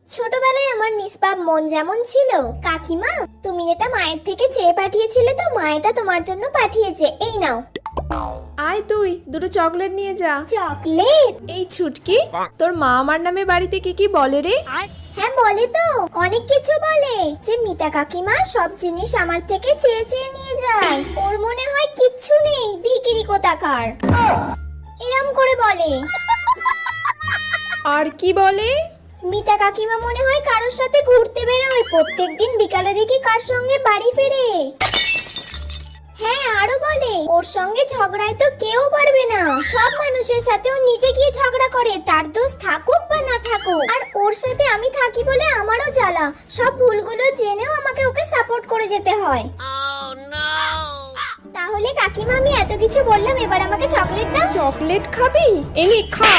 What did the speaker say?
ছোটবেলায় আমার নিষ্পাপ মন যেমন ছিল, কাকিমা তুমি এটা মায়ের থেকে চেয়ে পাঠিয়েছিলে, তো মা এটা তোমার জন্য পাঠিয়েছে, এই নাও। আয় তুই দুটো চকলেট নিয়ে যা। চকলেট? এই ছুটকি, তোর মা আমার নামে বাড়িতে কি কি বলে রে? হ্যাঁ বলে তো, অনেক কিছু বলে, যে মিতা কাকিমা সব জিনিস আমার থেকে চেয়ে চেয়ে নিয়ে যায়, ওর মনে হয় কিচ্ছু নেই, ভিখিরি কোথাকার, এরম করে বলে। আর কি বলে? মিতা কাকিমা মনে হয় কারোর সাথে ঘুরতে বেরোয়, প্রত্যেকদিন বিকালে দেখি কার সঙ্গে বাড়ি ফেরে। হ্যাঁ আরো বলে ওর সঙ্গে ঝগড়ায় তো কেউ পারবে না, সব মানুষের সাথে ও নিজে গিয়ে ঝগড়া করে, তার দোষ থাকুক বা না থাকুক, আর ওর সাথে আমি থাকি বলে আমারও জ্বালা, সব ভুলগুলো জেনেও আমাকে ওকে সাপোর্ট করে যেতে হয়। তাহলে কাকিমা আমি এত কিছু বললাম, এবার আমাকে চকলেট দাও। চকলেট খাবি? এনে খা।